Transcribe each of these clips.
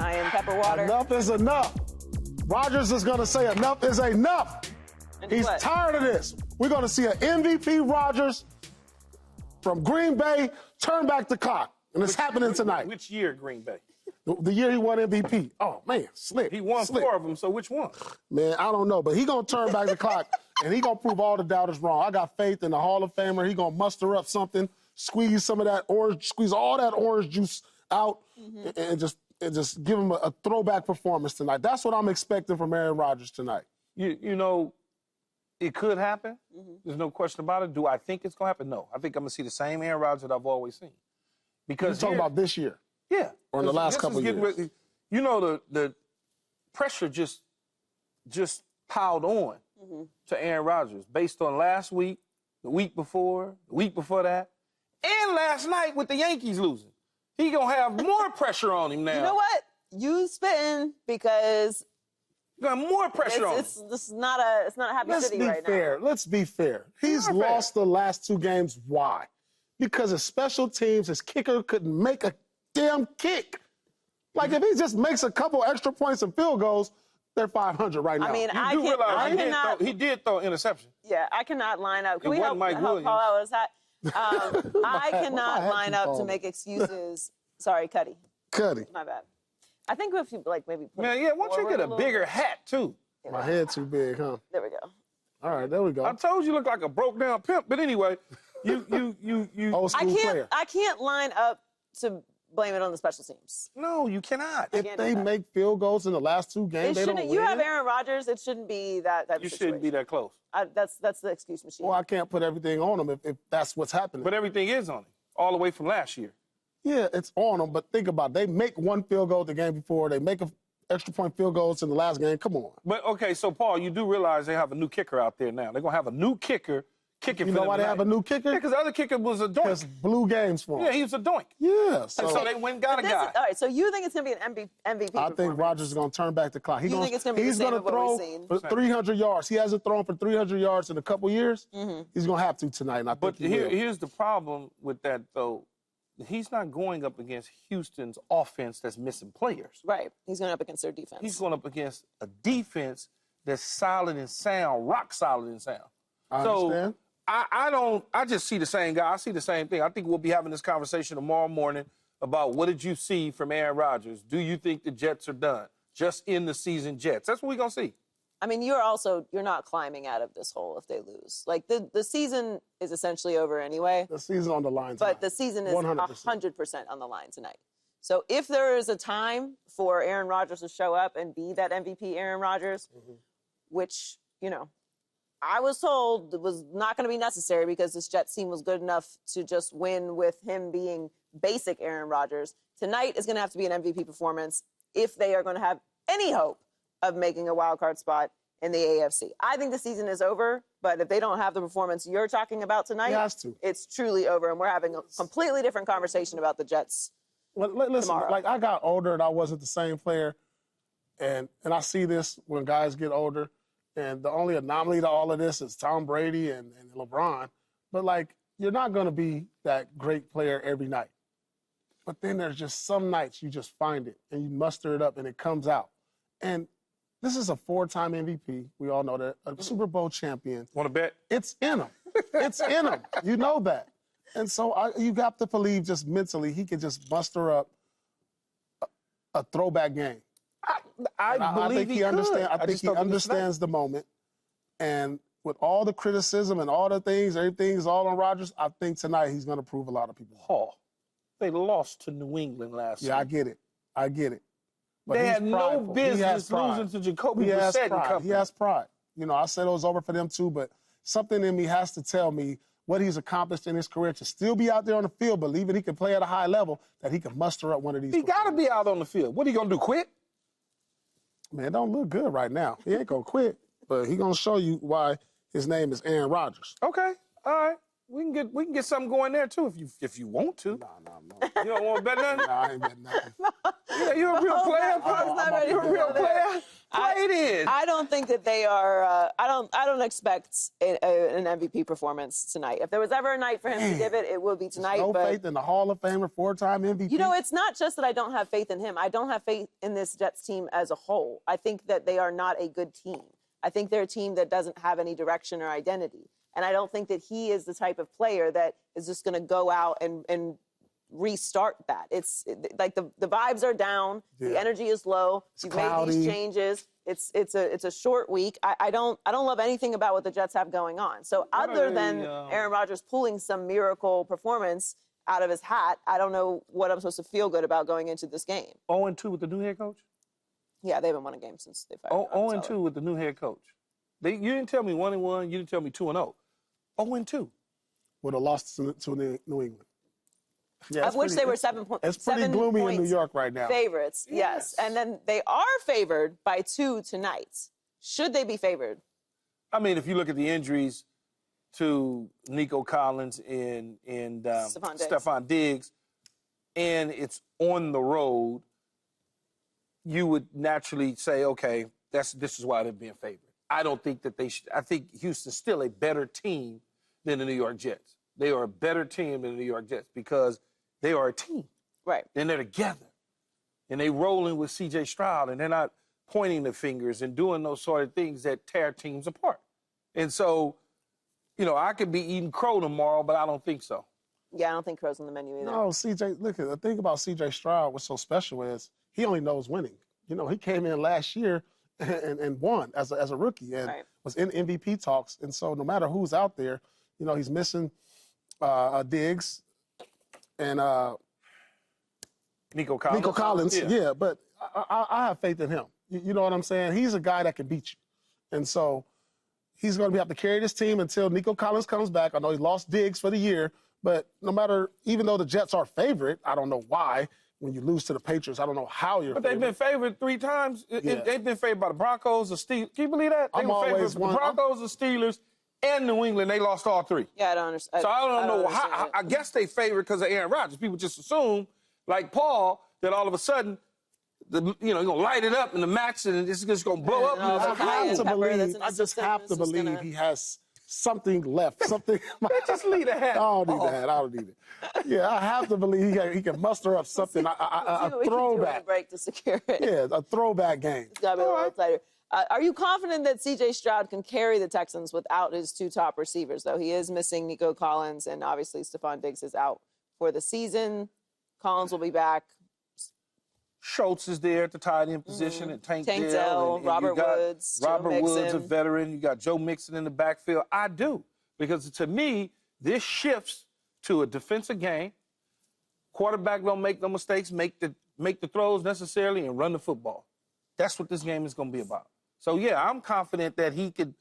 I am pepper water. Enough is enough. Rodgers is going to say enough is enough. And He's what? tired of this. We're going to see an MVP Rodgers from Green Bay turn back the clock. And it's happening tonight. Which year, Green Bay? The year he won MVP. Oh, man, slick. He won slick. 4 of them, so which one? Man, I don't know, but he going to turn back the clock, and he going to prove all the doubters wrong. I got faith in the Hall of Famer. He going to muster up something, squeeze some of that orange, squeeze all that orange juice out, and just give him a throwback performance tonight. That's what I'm expecting from Aaron Rodgers tonight. You know, it could happen. There's no question about it. Do I think it's going to happen? No. I think I'm going to see the same Aaron Rodgers that I've always seen. Because You're talking about this year? Yeah. Or in the last couple of years? You know, the pressure just piled on to Aaron Rodgers based on last week, the week before that, and last night with the Yankees losing. He going to have more pressure on him now. You know what? You spitting because got more pressure on him. This is not a happy city right now. Let's be fair. He's lost the last 2 games. Why? Because his special teams, his kicker couldn't make a damn kick. Like, if he just makes a couple extra points and field goals, they're 500 right now. I mean, he did throw interception. Yeah, I cannot line up. Can we help Mike Paul Williams. out with that? I cannot line up to make excuses. Sorry, Cuddy. My bad. I think if you, like, maybe put Man, yeah, why don't you get a bigger hat, too? My head too big, huh? There we go. All right, there we go. I told you look like a broke-down pimp, but anyway, you Old school player. I can't line up to blame it on the special teams. No, you cannot. If they make field goals in the last 2 games, they don't win. You have Aaron Rodgers. It shouldn't be that type of situation. You shouldn't be that close. That's the excuse machine. Well, I can't put everything on him if that's what's happening. But everything is on him, all the way from last year. Yeah, it's on them, but think about it. They make 1 field goal the game before. They make an extra point field goals in the last game. Come on. But, okay, so, Paul, you do realize they have a new kicker out there now. They're going to have a new kicker kicking for them. You know why they have a new kicker? Yeah, because the other kicker was a doink. Because blue games for him. Yeah, he was a doink. Yeah. So they went and got a guy. All right, so you think it's going to be an MVP I think Rodgers is going to turn back the clock. You think it's going to be the same as what we've seen? For 300 yards. He hasn't thrown for 300 yards in a couple years. He's going to have to tonight, and I think he will. Here's the problem with that, though. He's not going up against Houston's offense that's missing players. Right. He's going up against their defense. He's going up against a defense that's solid and sound, rock solid and sound. I understand. I just see the same guy. I see the same thing. I think we'll be having this conversation tomorrow morning about what did you see from Aaron Rodgers? Do you think the Jets are done? Just in the season Jets. That's what we're going to see. I mean, you're not climbing out of this hole if they lose. Like, the season is essentially over anyway. The season on the line tonight. But the season is 100%. 100% on the line tonight. So if there is a time for Aaron Rodgers to show up and be that MVP Aaron Rodgers, which, I was told it was not going to be necessary because this Jets team was good enough to just win with him being basic Aaron Rodgers, tonight is going to have to be an MVP performance if they are going to have any hope of making a wild card spot in the AFC. I think the season is over, but if they don't have the performance you're talking about tonight, it's truly over, and we're having a completely different conversation about the Jets. Well, listen, tomorrow. Like, I got older and I wasn't the same player, and I see this when guys get older, and the only anomaly to all of this is Tom Brady and LeBron. But, like, you're not going to be that great player every night. But then there's just some nights you just find it, and you muster it up, and it comes out. And this is a 4-time MVP. We all know that. A Super Bowl champion. Want to bet? It's in him. It's in him. You know that. And so you have to believe just mentally he can just muster up a throwback game. I think he understands the moment. And with all the criticism and all the things, everything's all on Rodgers, I think tonight he's going to prove a lot of people. Paul, they lost to New England last week. Yeah, I get it. But they had no business losing to Jacoby Brissett. He has pride. I said it was over for them too, but something in me has to tell me what he's accomplished in his career to still be out there on the field, believing he can play at a high level, that he can muster up one of these. He got to be out on the field. What are you going to do, quit? Man, it don't look good right now. He ain't going to quit, but he's going to show you why his name is Aaron Rodgers. Okay, all right. We can get something going there, too, if you want to. No. You don't want to bet nothing? No, I ain't betting nothing. Yeah, you're a real player, Paul. You're a real player. Play it in. I don't think that they are. I don't expect an MVP performance tonight. If there was ever a night for him to give it, it would be tonight. No faith in the Hall of Famer, 4-time MVP. You know, it's not just that I don't have faith in him. I don't have faith in this Jets team as a whole. I think that they are not a good team. I think they're a team that doesn't have any direction or identity. And I don't think that he is the type of player that is just going to go out and restart that. It's like the vibes are down, the energy is low. You've made these changes. It's a short week. I don't love anything about what the Jets have going on. So other than Aaron Rodgers pulling some miracle performance out of his hat, I don't know what I'm supposed to feel good about going into this game. 0-2 with the new head coach? Yeah, they haven't won a game since they fired. 0-2 with the new head coach. You didn't tell me 1-1. You didn't tell me 2-0. 0-2. Would have lost to New England. Yeah, of which they were 7 points. It's pretty gloomy in New York right now. Favorites, yes. And then they are favored by 2 tonight. Should they be favored? I mean, if you look at the injuries to Nico Collins and Stephon Diggs, and it's on the road, you would naturally say, okay, this is why they're being favored. I don't think that they should. I think Houston's still a better team than the New York Jets. They are a better team than the New York Jets because they are a team. Right. And they're together. And they rolling with C.J. Stroud, and they're not pointing the fingers and doing those sort of things that tear teams apart. And so, you know, I could be eating crow tomorrow, but I don't think so. Yeah, I don't think crow's on the menu either. No, C.J., look, the thing about C.J. Stroud, what's so special is he only knows winning. You know, he came in last year and won as a rookie and was in MVP talks. And so no matter who's out there, you know, he's missing Diggs and Nico Collins. Yeah, but I have faith in him. You know what I'm saying? He's a guy that can beat you. And so he's going to have to carry this team until Nico Collins comes back. I know he lost Diggs for the year, but no matter, even though the Jets are favorite, I don't know why. When you lose to the Patriots, I don't know how you're. But they've been favored 3 times. They've been favored by the Broncos, the Steelers. Can you believe that? They were favored by the Broncos, the Steelers, and New England. They lost all 3. Yeah, I don't understand. So I don't know how. I guess they favored because of Aaron Rodgers. People just assume, like Paul, that all of a sudden, you're gonna light it up in the match and it's just gonna blow up. I just have to believe he has something left. Something. Just leave the hat. I don't need that. I don't need it. Yeah, I have to believe he can muster up something. A throwback. A break to secure it. Yeah, a throwback game. It's gotta be a little tighter. Are you confident that C.J. Stroud can carry the Texans without his 2 top receivers, though? He is missing Nico Collins, and obviously Stephon Diggs is out for the season. Collins will be back. Schultz is there at the tight end position, and Tank Dell, and Robert Woods, Robert Woods, a veteran. You got Joe Mixon in the backfield. I do, because to me, this shifts to a defensive game. Quarterback don't make no mistakes, make the throws necessarily, and run the football. That's what this game is going to be about. So, yeah, I'm confident that he could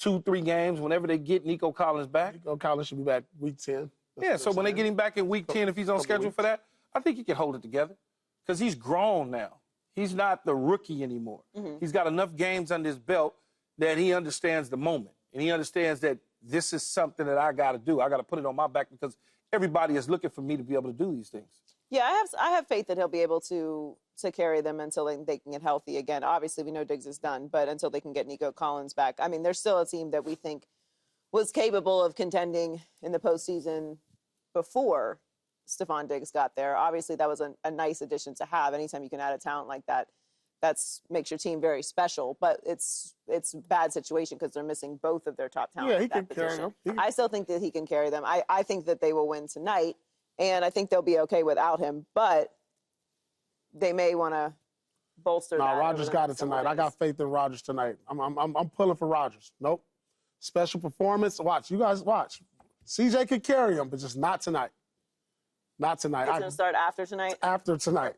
2-3 games whenever they get Nico Collins back. Nico Collins should be back week 10. So when they get him back in week 10, if he's on schedule for that, I think he can hold it together because he's grown now. He's not the rookie anymore. He's got enough games under his belt that he understands the moment, and he understands that this is something that I got to do. I got to put it on my back because everybody is looking for me to be able to do these things. Yeah, I have faith that he'll be able to carry them until they can get healthy again. Obviously, we know Diggs is done, but until they can get Nico Collins back. I mean, there's still a team that we think was capable of contending in the postseason before Stephon Diggs got there. Obviously, that was a nice addition to have. Anytime you can add a talent like that, makes your team very special. But it's a bad situation because they're missing both of their top talent. Yeah, he can carry them. I still think that he can carry them. I think that they will win tonight, and I think they'll be okay without him. But they may want to bolster that. No, Rodgers got it tonight. I got faith in Rodgers tonight. I'm pulling for Rodgers. Nope. Special performance. Watch. You guys watch. CJ could carry him, but just not tonight. Not tonight. It's going to start after tonight? After tonight.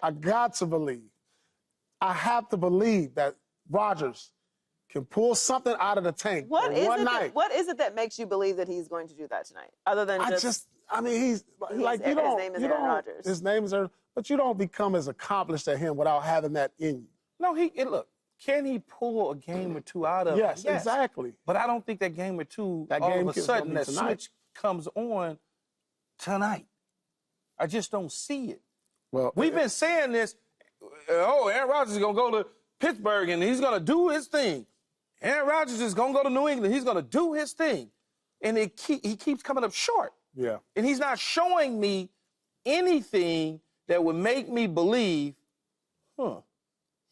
I got to believe. I have to believe that Rodgers can pull something out of the tank one night. What is it that makes you believe that he's going to do that tonight? Other than he's like, his name is Aaron Rodgers. His name is Aaron, but you don't become as accomplished as him without having that in you. No, look, can he pull a game or 2 out of yes, exactly. But I don't think that game or 2, all of a sudden, that switch comes on tonight. I just don't see it. Well, we've been saying this. Aaron Rodgers is going to go to Pittsburgh and he's going to do his thing. Aaron Rodgers is going to go to New England. He's going to do his thing. And he keeps coming up short. Yeah. And he's not showing me anything that would make me believe,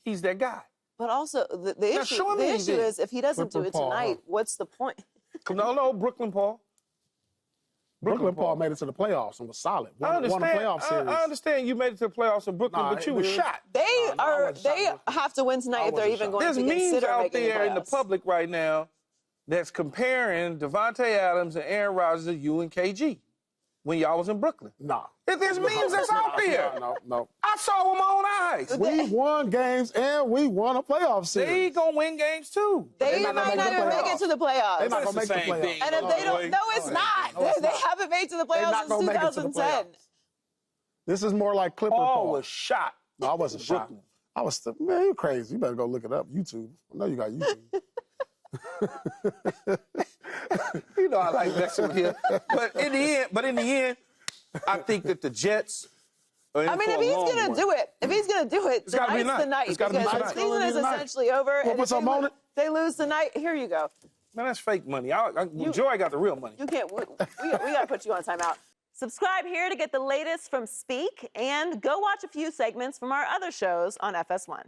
he's that guy. But also, the issue is if he doesn't do it tonight, what's the point? No, Brooklyn Paul. Brooklyn Paul made it to the playoffs and was solid. Won a playoff series. I understand you made it to the playoffs in Brooklyn, but you were shot. They have to win tonight if they're even going to consider making the playoffs. There's memes out there in the public right now that's comparing Devontae Adams and Aaron Rodgers to you and KG when y'all was in Brooklyn. No. There's memes that's out there. No. I saw with my own eyes. We won games and we won a playoff series. They gonna win games too. They might not even make it to the playoffs. They're not gonna make the playoffs. And if they don't, no, it's not. They haven't made it to the playoffs since 2010. This is more like Clipper Paul Paul. was shot. No, I wasn't shot. I was man, you're crazy. You better go look it up. YouTube. I know you got YouTube. You know I like messing with him. But in the end, I think that the Jets are in I mean, for if a he's long going to one. do it, It's gotta be tonight's the night. It's gotta be because tonight. the season is essentially over. We'll put some on it. They lose tonight. Here you go. Man, that's fake money. Joy got the real money. You can't. We got to put you on timeout. Subscribe here to get the latest from Speak, and go watch a few segments from our other shows on FS1.